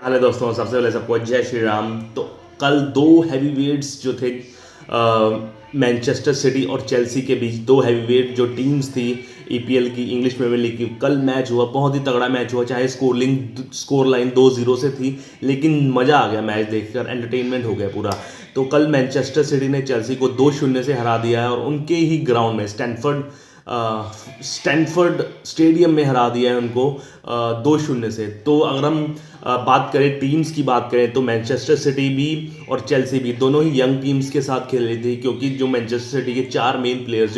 Hello दोस्तों, सबसे पहले सबको जय श्री राम। तो कल दो हैवीवेट्स जो थे, मैनचेस्टर सिटी और चेल्सी के बीच, दो हैवीवेट जो टीम्स थी ईपीएल की, इंग्लिश प्रीमियर लीग की, कल मैच हुआ। बहुत ही तगड़ा मैच हुआ। चाहे स्कोर लाइन 2-0 से थी, लेकिन मज़ा आ गया मैच देखकर, एंटरटेनमेंट हो गया पूरा। तो कल मैनचेस्टर सिटी ने चेल्सी को 2-0 से हरा दिया है, और उनके ही ग्राउंड में स्टैनफोर्ड स्टेडियम में हरा दिया है उनको 2-0 से। तो अगर हम बात करें टीम्स की, बात करें तो मैनचेस्टर सिटी भी और चेल्सी भी दोनों ही यंग टीम्स के साथ खेल रही थी, क्योंकि जो मैनचेस्टर सिटी के चार मेन प्लेयर्स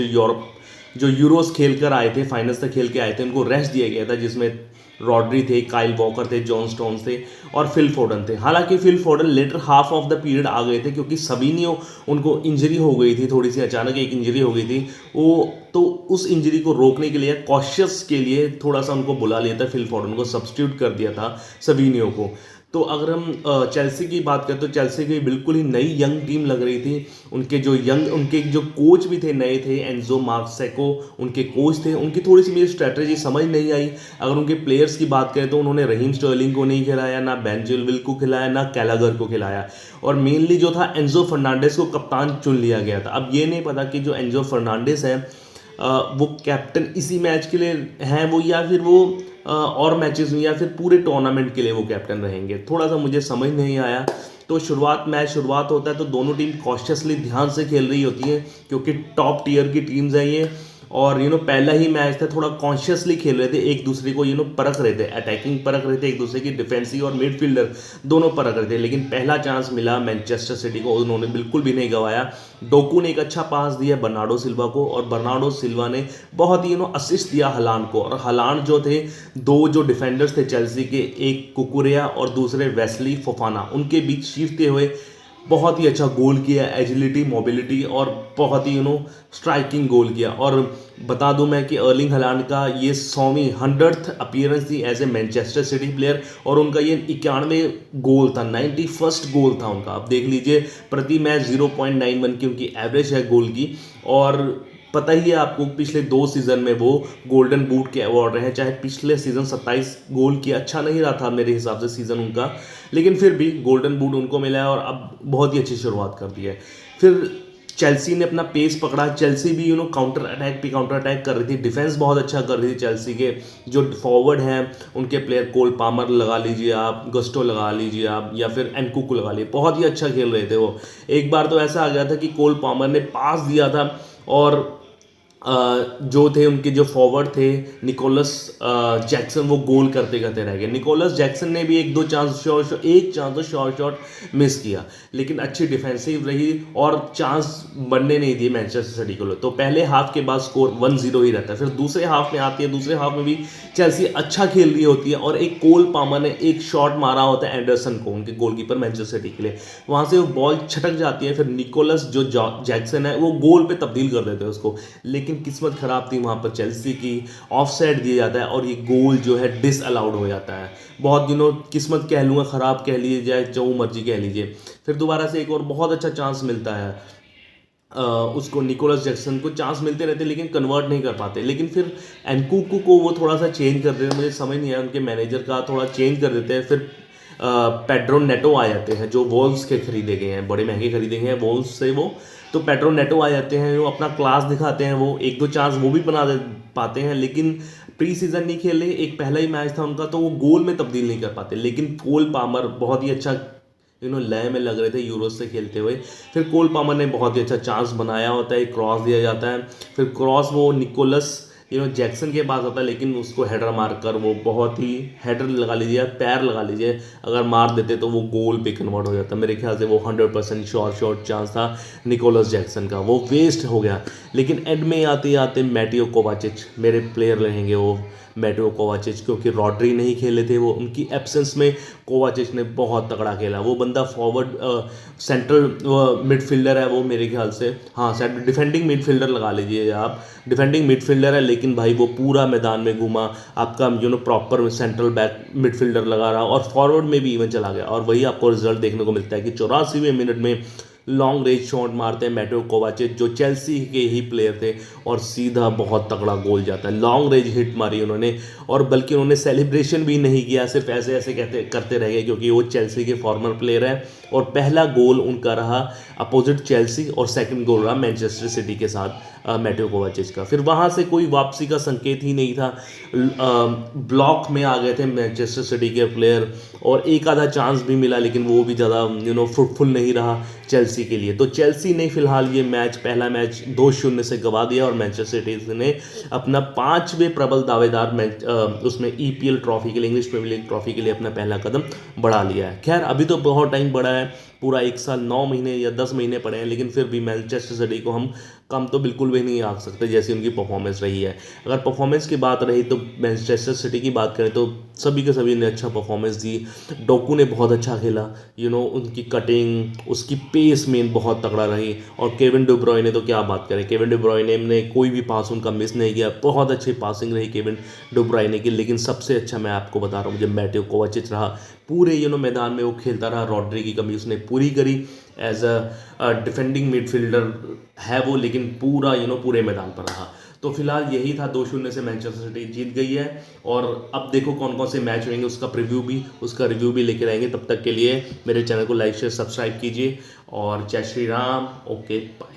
जो यूरोस खेल कर आए थे, फाइनल्स तक खेल के आए थे, उनको रेस्ट दिया गया था, जिसमें रॉड्री थे, काइल वॉकर थे, जॉन स्टोन्स थे और फिल फोडन थे। हालांकि Phil Foden later half of the period आ गए थे, क्योंकि सबीनियो उनको इंजरी हो गई थी, थोड़ी सी अचानक एक इंजरी हो गई थी वो। तो उस इंजरी को रोकने के लिए, कॉशियस के लिए, थोड़ा सा उनको बुला लिया था, फिल फोडन को सब्स्टिट्यूट कर दिया था सबीनियो को। तो अगर हम चेल्सी की बात करें तो चेल्सी की बिल्कुल ही नई यंग टीम लग रही थी। उनके जो कोच भी थे, नए थे, एंजो मार्सेको उनके कोच थे। उनकी थोड़ी सी मुझे स्ट्रैटेजी समझ नहीं आई। अगर उनके प्लेयर्स की बात करें तो उन्होंने रहीम स्टर्लिंग को नहीं खिलाया, ना बेन चिलवेल को खिलाया, ना कैलागर को खिलाया, और मेनली जो था एंजो फर्नांडिस को कप्तान चुन लिया गया था। अब ये नहीं पता कि जो एंजो फर्नांडिस है वो कैप्टन इसी मैच के लिए हैं वो, या फिर वो और मैचेस में, या फिर पूरे टूर्नामेंट के लिए वो कैप्टन रहेंगे। थोड़ा सा मुझे समझ नहीं आया। तो शुरुआत होता है तो दोनों टीम कॉशियसली ध्यान से खेल रही होती है, क्योंकि टॉप टीयर की टीम्स हैं ये। और पहला ही मैच था, थोड़ा कॉन्शियसली खेल रहे थे, एक दूसरे को परख रहे थे, अटैकिंग परख रहे थे, एक दूसरे की डिफेंसिव और मिडफील्डर दोनों परख रहे थे। लेकिन पहला चांस मिला मैनचेस्टर सिटी को, उन्होंने बिल्कुल भी नहीं गंवाया। डोकू ने एक अच्छा पास दिया बर्नार्डो सिल्वा को, और बर्नार्डो सिल्वा ने बहुत ही असिस्ट दिया हलांड को। और हलांड जो थे, दो जो डिफेंडर्स थे चेल्सी के, एक कुकुरेया और दूसरे वेस्ली फोफाना, उनके बीच चीरते हुए बहुत ही अच्छा गोल किया, एजिलिटी, मोबिलिटी और बहुत ही स्ट्राइकिंग गोल किया। और बता दूं मैं कि अर्लिंग हलांड का ये 100th अपीयरेंस थी as a Manchester City player, और उनका ये 91 गोल था, 91st गोल था उनका। आप देख लीजिए, प्रति मैच 0.91 की उनकी एवरेज है गोल की। और पता ही है आपको, पिछले 2 सीज़न में वो गोल्डन बूट के अवार्ड रहे हैं। चाहे पिछले सीज़न 27 गोल किया, अच्छा नहीं रहा था मेरे हिसाब से सीज़न उनका, लेकिन फिर भी गोल्डन बूट उनको मिला है, और अब बहुत ही अच्छी शुरुआत कर दी है। फिर चेल्सी ने अपना पेस पकड़ा। चेल्सी भी काउंटर अटैक कर रही थी, डिफेंस बहुत अच्छा कर रही थी। चेल्सी के जो फॉरवर्ड हैं उनके प्लेयर, कोल पामर लगा लीजिए आप, गस्टो लगा लीजिए आप, या फिर एनकुकू लगा लीजिए, बहुत ही अच्छा खेल रहे थे वो। एक बार तो ऐसा आ गया था कि कोल पामर ने पास दिया था, और जो थे उनके जो फॉरवर्ड थे निकोलस जैक्सन, वो गोल करते करते रह गए। निकोलस जैक्सन ने भी एक चांस तो शॉर्ट शॉट मिस किया, लेकिन अच्छी डिफेंसिव रही और चांस बनने नहीं दिए मैनचेस्टर सिटी को। तो पहले हाफ के बाद स्कोर 1-0 ही रहता है। फिर दूसरे हाफ में आती है, दूसरे हाफ में भी चेल्सी अच्छा खेल रही होती है, और एक कोल पामर ने एक शॉट मारा होता है एंडरसन को, उनके गोलकीपर मैनचेस्टर सिटी के लिए। वहाँ से वो बॉल छटक जाती है, फिर निकोलस जो जैक्सन है वो गोल पे तब्दील कर देते हैं उसको। लेकिन किस्मत खराब थी वहाँ पर चेल्सी की, ऑफसाइड दिया जाता है और ये गोल जो है डिसअलाउड हो जाता है। बहुत किस्मत कह लूँगा, ख़राब कह लीजिए, चाहे जो मर्जी कह लीजिए। फिर दोबारा से एक और बहुत अच्छा चांस मिलता है उसको, निकोलस जैक्सन को चांस मिलते रहते लेकिन कन्वर्ट नहीं कर पाते। लेकिन फिर एनकुकू को वो थोड़ा सा चेंज कर देते हैं, मुझे समझ नहीं आया, उनके मैनेजर का थोड़ा चेंज कर देते हैं। फिर पेड्रो नेटो आ जाते हैं, जो वॉल्व्स के खरीदे गए हैं, बड़े महंगे खरीदे गए हैं वॉल्व्स से वो। तो पेड्रो नेटो आ जाते हैं, वो अपना क्लास दिखाते हैं, वो एक दो चांस वो भी बना दे पाते हैं, लेकिन प्री सीजन नहीं खेले, एक पहला ही मैच था उनका, तो वो गोल में तब्दील नहीं कर पाते। लेकिन कोल पामर बहुत ही अच्छा लय में लग रहे थे यूरोस से खेलते हुए। फिर कोल पामर ने बहुत ही अच्छा चांस बनाया होता है, क्रॉस दिया जाता है, फिर क्रॉस वो निकोलस जैक्सन के पास होता है, लेकिन उसको हेडर मारकर वो बहुत ही, हेडर लगा लीजिए, पैर लगा लीजिए, अगर मार देते तो वो गोल पे कन्वर्ट हो जाता। मेरे ख्याल से वो 100% शॉर्ट चांस था निकोलस जैक्सन का, वो वेस्ट हो गया। लेकिन एंड में आते आते मैटियो कोवाचिच मेरे प्लेयर रहेंगे, वो मैटियो कोवाचिच, क्योंकि रॉड्री नहीं खेले थे, वो उनकी एब्सेंस में कोवाचिच ने बहुत तगड़ा खेला। वो बंदा फॉरवर्ड सेंट्रल मिडफील्डर है वो, मेरे ख्याल से, हाँ, डिफेंडिंग मिडफील्डर लगा लीजिए आप, डिफेंडिंग मिडफील्डर है, लेकिन भाई वो पूरा मैदान में घूमा, आपका प्रॉपर सेंट्रल बैक मिडफील्डर लगा रहा, और फॉरवर्ड में भी इवन चला गया, और वही आपको रिजल्ट देखने को मिलता है कि 84वें मिनट में लॉन्ग रेंज शॉट मारते हैं मैटेओ कोवाचिच, जो चेल्सी के ही प्लेयर थे, और सीधा बहुत तगड़ा गोल जाता है। लॉन्ग रेंज हिट मारी उन्होंने, और बल्कि उन्होंने सेलिब्रेशन भी नहीं किया, सिर्फ ऐसे ऐसे कहते करते रह गए, क्योंकि वो चेल्सी के फॉर्मर प्लेयर है। और पहला गोल उनका रहा अपोजिट चेल्सी, और सेकंड गोल रहा मैनचेस्टर सिटी के साथ मैटेओ कोवाचिच का। फिर वहाँ से कोई वापसी का संकेत ही नहीं था। ब्लॉक में आ गए थे मैनचेस्टर सिटी के प्लेयर, और एक आधा चांस भी मिला, लेकिन वो भी ज़्यादा फ्रूटफुल नहीं रहा चेल्सी के लिए। तो चेल्सी ने फिलहाल ये मैच, पहला मैच 2-0 से गंवा दिया, और मैनचेस्टर सिटी ने अपना 5वें प्रबल दावेदार मैच उसमें EPL ट्रॉफी के लिए, इंग्लिश प्रीमियर लीग ट्रॉफी के लिए अपना पहला कदम बढ़ा लिया है। खैर अभी तो बहुत टाइम बढ़ा है, पूरा 1 साल 9 महीने या 10 महीने पड़े हैं, लेकिन फिर भी मैनचेस्टर सिटी को हम कम तो बिल्कुल भी नहीं आंक सकते जैसी उनकी परफॉर्मेंस रही है। अगर परफॉर्मेंस की बात रही तो मैनचेस्टर सिटी की बात करें तो सभी के सभी ने अच्छा परफॉर्मेंस दी। डोकू ने बहुत अच्छा खेला, उनकी कटिंग, उसकी पेस में बहुत तगड़ा रही। और केविन डी ब्रुयने ने तो क्या बात करें, केविन डी ब्रुयने ने कोई भी पास उनका मिस नहीं किया, बहुत अच्छी पासिंग रही केविन डी ब्रुयने की। लेकिन सबसे अच्छा मैं आपको बता रहा हूँ, मुझे मैटेओ कोवाचिच रहा। पूरे मैदान में वो खेलता रहा, रॉड्री की कमी उसने पूरी करी। एज अ डिफेंडिंग मिडफील्डर है वो, लेकिन पूरा पूरे मैदान पर रहा। तो फिलहाल यही था, 2-0 से मैनचेस्टर सिटी जीत गई है। और अब देखो कौन कौन से मैच होंगे, उसका रिव्यू भी लेकर आएंगे। तब तक के लिए मेरे चैनल को लाइक शेयर सब्सक्राइब कीजिए, और जय श्री राम। Okay bye.